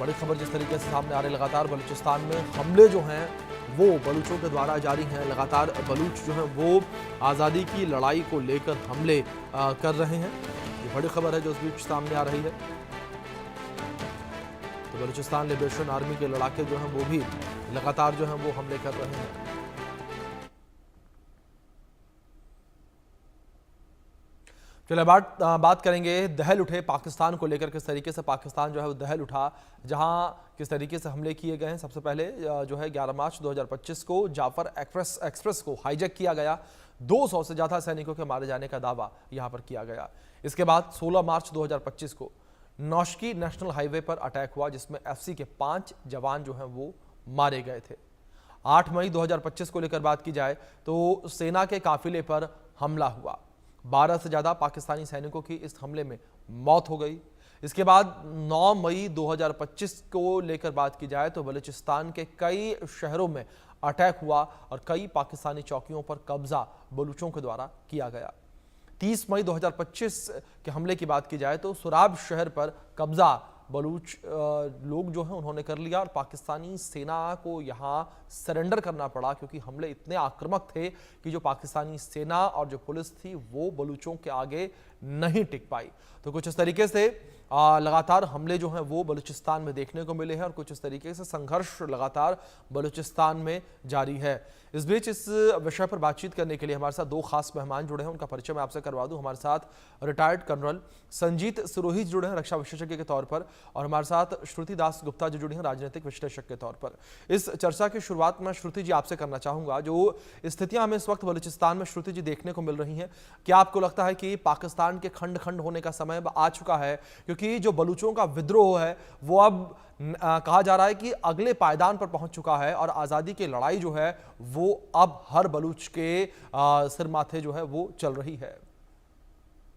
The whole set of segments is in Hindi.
बड़ी खबर जिस तरीके से सामने आ रही है, लगातार बलूचिस्तान में हमले जो हैं वो बलूचों के द्वारा जारी हैं। लगातार बलूच जो हैं वो आज़ादी की लड़ाई को लेकर हमले कर रहे हैं। ये बड़ी खबर है जो इस बीच सामने आ रही है। तो बलूचिस्तान लिबरेशन आर्मी के लड़ाके जो हैं वो भी लगातार जो हैं वो हमले कर रहे हैं। चलिए बात करेंगे दहल उठे पाकिस्तान को लेकर। किस तरीके से पाकिस्तान जो है वो दहल उठा, जहां किस तरीके से हमले किए गए हैं। सबसे पहले जो है 11 मार्च 2025 को जाफर एक्सप्रेस को हाईजैक किया गया। 200 से ज़्यादा सैनिकों के मारे जाने का दावा यहां पर किया गया। इसके बाद 16 मार्च 2025 को नौशकी नेशनल हाईवे पर अटैक हुआ, जिसमें FC के 5 जवान जो हैं वो मारे गए थे। 8 मई 2025 को लेकर बात की जाए तो सेना के काफिले पर हमला हुआ। 12 से ज़्यादा पाकिस्तानी सैनिकों की इस हमले में मौत हो गई। इसके बाद 9 मई 2025 को लेकर बात की जाए तो बलूचिस्तान के कई शहरों में अटैक हुआ और कई पाकिस्तानी चौकियों पर कब्जा बलूचों के द्वारा किया गया। 30 मई 2025 के हमले की बात की जाए तो सुराब शहर पर कब्जा बलूच लोग जो हैं उन्होंने कर लिया और पाकिस्तानी सेना को यहाँ सरेंडर करना पड़ा, क्योंकि हमले इतने आक्रामक थे कि जो पाकिस्तानी सेना और जो पुलिस थी वो बलूचों के आगे नहीं टिक पाई। तो कुछ इस तरीके से लगातार हमले जो हैं वो बलूचिस्तान में देखने को मिले हैं और कुछ इस तरीके से संघर्ष लगातार बलूचिस्तान में जारी है। इस बीच इस विषय पर बातचीत करने के लिए हमारे साथ 2 खास मेहमान जुड़े हैं। उनका परिचय मैं आपसे करवा दूं। हमारे साथ रिटायर्ड कर्नल संजीत सिरोही जुड़े हैं रक्षा विशेषज्ञ के तौर पर, और हमारे साथ श्रुति दास गुप्ता जो जुड़ी हैं राजनीतिक विश्लेषक के तौर पर। इस चर्चा की शुरुआत मैं श्रुति जी आपसे करना चाहूंगा। जो स्थितियां हमें इस वक्त बलूचिस्तान में श्रुति जी देखने को मिल रही हैं, क्या आपको लगता है कि पाकिस्तान के खंड खंड होने का समय आ चुका है? क्योंकि जो बलूचों का विद्रोह है वो अब कहा जा रहा है कि अगले पायदान पर पहुंच चुका है और आज़ादी की लड़ाई जो है वो अब हर बलूच के सिर माथे जो है वो चल रही है।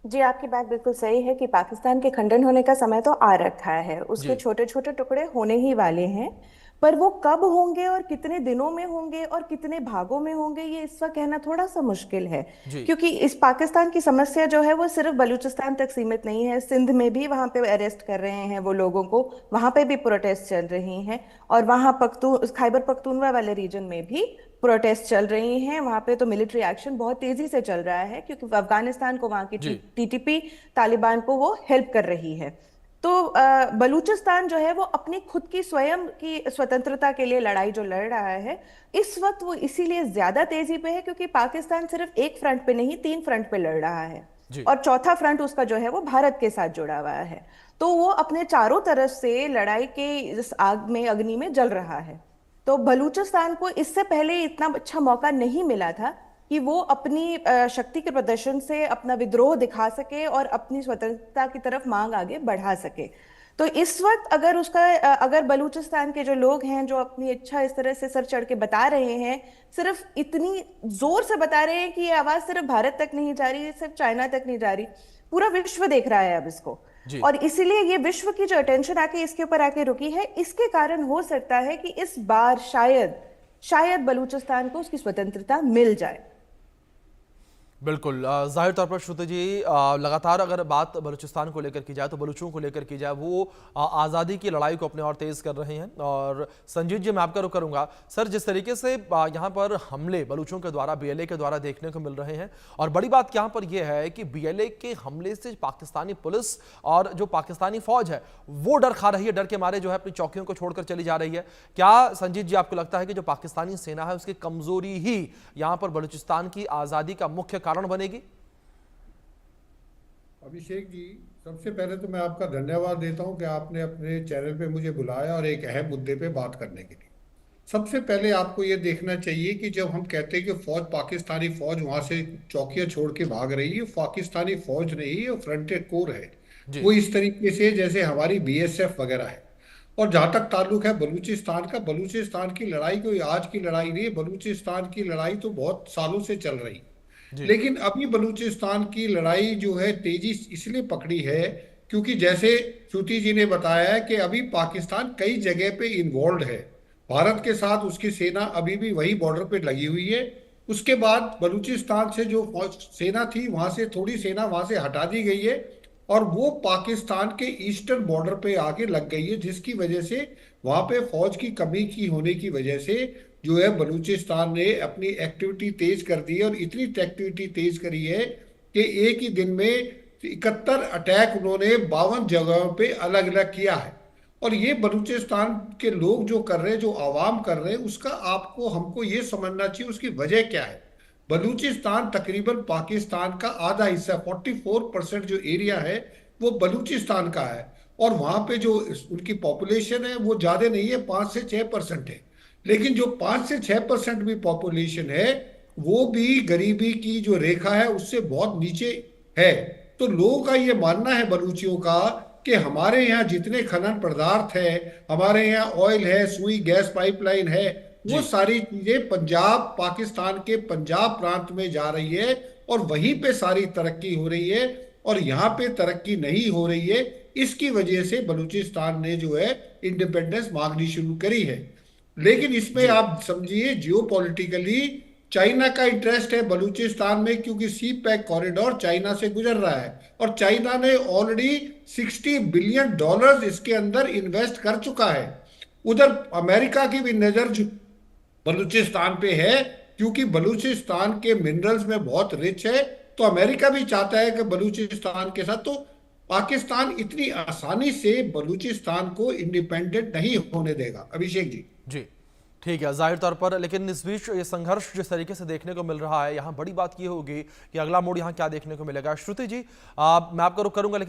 जी, आपकी बात बिल्कुल सही है कि पाकिस्तान के खंडन होने का समय तो आ रखा है। उसके जी छोटे छोटे टुकड़े होने ही वाले हैं, पर वो कब होंगे और कितने दिनों में होंगे और कितने भागों में होंगे ये इस वक्त कहना थोड़ा सा मुश्किल है। जी क्योंकि इस पाकिस्तान की समस्या जो है वो सिर्फ बलूचिस्तान तक सीमित नहीं है। सिंध में भी वहां पे अरेस्ट कर रहे हैं वो लोगों को, वहां पे भी प्रोटेस्ट चल रही हैं, और वहां खैबर पख्तूनवा वाले रीजन में भी प्रोटेस्ट चल रही हैं। वहां पे तो मिलिट्री एक्शन बहुत तेजी से चल रहा है, क्योंकि अफगानिस्तान को वहां की जी TTP तालिबान को वो हेल्प कर रही है। तो बलूचिस्तान जो है वो अपनी खुद की स्वयं की स्वतंत्रता के लिए लड़ाई जो लड़ रहा है इस वक्त, वो इसीलिए ज्यादा तेजी पे है क्योंकि पाकिस्तान सिर्फ एक फ्रंट पे नहीं 3 फ्रंट पे लड़ रहा है, जी और चौथा फ्रंट उसका जो है वो भारत के साथ जुड़ा हुआ है। तो वो अपने चारों तरफ से लड़ाई के इस आग में अग्नि में जल रहा है। तो बलूचिस्तान को इससे पहले इतना अच्छा मौका नहीं मिला था कि वो अपनी शक्ति के प्रदर्शन से अपना विद्रोह दिखा सके और अपनी स्वतंत्रता की तरफ मांग आगे बढ़ा सके। तो इस वक्त अगर बलूचिस्तान के जो लोग हैं जो अपनी इच्छा इस तरह से सर चढ़ के बता रहे हैं, सिर्फ इतनी जोर से बता रहे हैं कि ये आवाज सिर्फ भारत तक नहीं जा रही, सिर्फ चाइना तक नहीं जा रही, पूरा विश्व देख रहा है अब इसको। जी और इसीलिए ये विश्व की जो अटेंशन आके इसके ऊपर आके रुकी है, इसके कारण हो सकता है कि इस बार शायद शायद बलूचिस्तान को उसकी स्वतंत्रता मिल जाए। बिल्कुल। जाहिर तौर पर श्रुति जी, लगातार अगर बात बलूचिस्तान को लेकर की जाए तो बलूचों को लेकर की जाए, वो आज़ादी की लड़ाई को अपने और तेज़ कर रहे हैं। और संजीत जी मैं आपका रुख करूंगा। सर, जिस तरीके से यहाँ पर हमले बलूचों के द्वारा BLA के द्वारा देखने को मिल रहे हैं, और बड़ी बात यहाँ पर यह है कि BLA के हमले से पाकिस्तानी पुलिस और जो पाकिस्तानी फौज है वो डर खा रही है, डर के मारे जो है अपनी चौकियों को छोड़कर चली जा रही है। क्या संजीत जी आपको लगता है कि जो पाकिस्तानी सेना है उसकी कमजोरी ही यहाँ पर बलूचिस्तान की आज़ादी का मुख्य कारण बनेगी? अभिषेक जी, सबसे पहले तो मैं आपका धन्यवाद देता हूं कि आपने अपने चैनल पे मुझे बुलाया और एक अहम मुद्दे पे बात करने के लिए। सबसे पहले आपको ये देखना चाहिए कि जब हम कहते हैं कि फौज, पाकिस्तानी फौज वहां से चौकियां छोड़ के भाग रही है, पाकिस्तानी फौज नहीं है, फ्रंटेड कोर है। जी वो इस तरीके से जैसे हमारी BSF वगैरह है। और जहां तक ताल्लुक है बलूचिस्तान का, बलूचिस्तान की लड़ाई कोई आज की लड़ाई नहीं है। बलूचिस्तान की लड़ाई तो बहुत सालों से चल रही है। जी लेकिन अभी बलूचिस्तान की लड़ाई जो है तेजी इसलिए पकड़ी है क्योंकि जैसे श्रुति जी ने बताया है कि अभी पाकिस्तान कई जगह पे इन्वॉल्व है। भारत के साथ उसकी सेना अभी भी वही बॉर्डर पे लगी हुई है। उसके बाद बलूचिस्तान से जो सेना थी वहां से थोड़ी सेना वहां से हटा दी गई है और वो पाकिस्तान के ईस्टर्न बॉर्डर पे आके लग गई है, जिसकी वजह से वहां पे फौज की कमी की होने की वजह से जो है बलूचिस्तान ने अपनी एक्टिविटी तेज कर दी है, और इतनी एक्टिविटी तेज करी है कि एक ही दिन में 71 अटैक उन्होंने 52 जगहों पे अलग अलग किया है। और ये बलूचिस्तान के लोग जो कर रहे हैं, जो आवाम कर रहे हैं, उसका आपको हमको ये समझना चाहिए उसकी वजह क्या है। बलूचिस्तान तकरीबन पाकिस्तान का आधा हिस्सा, 44% जो एरिया है वो बलूचिस्तान का है। और वहां पे जो उनकी पॉपुलेशन है वो ज्यादा नहीं है, 5 से 6% है। लेकिन जो 5 से 6% भी पॉपुलेशन है वो भी गरीबी की जो रेखा है उससे बहुत नीचे है। तो लोगों का ये मानना है बलूचियों का कि हमारे यहाँ जितने खनन पदार्थ है, हमारे यहाँ ऑयल है, सुई गैस पाइपलाइन है, वो जी सारी चीजें पंजाब, पाकिस्तान के पंजाब प्रांत में जा रही है और वहीं पे सारी तरक्की हो रही है, और यहाँ पे तरक्की नहीं हो रही है। इसकी वजह से बलूचिस्तान ने जो है इंडिपेंडेंस मांगनी शुरू करी है। लेकिन इसमें जी आप समझिए जियो पॉलिटिकली चाइना का इंटरेस्ट है बलूचिस्तान में, क्योंकि सी पैक कॉरिडोर चाइना से गुजर रहा है और चाइना ने ऑलरेडी $60 बिलियन इसके अंदर इन्वेस्ट कर चुका है। उधर अमेरिका की भी नजर बलूचिस्तान पे है, क्योंकि बलूचिस्तान के मिनरल्स में बहुत रिच है। तो अमेरिका भी चाहता है कि बलूचिस्तान के साथ, तो पाकिस्तान इतनी आसानी से बलूचिस्तान को इंडिपेंडेंट नहीं होने देगा। अभिषेक जी। जी ठीक है, जाहिर तौर पर। लेकिन इस बीच ये संघर्ष जिस तरीके से देखने को मिल रहा है, यहाँ बड़ी बात ये होगी कि अगला मोड़ यहाँ क्या देखने को मिलेगा। श्रुति जी, मैं आपका रुख करूंगा, लेकिन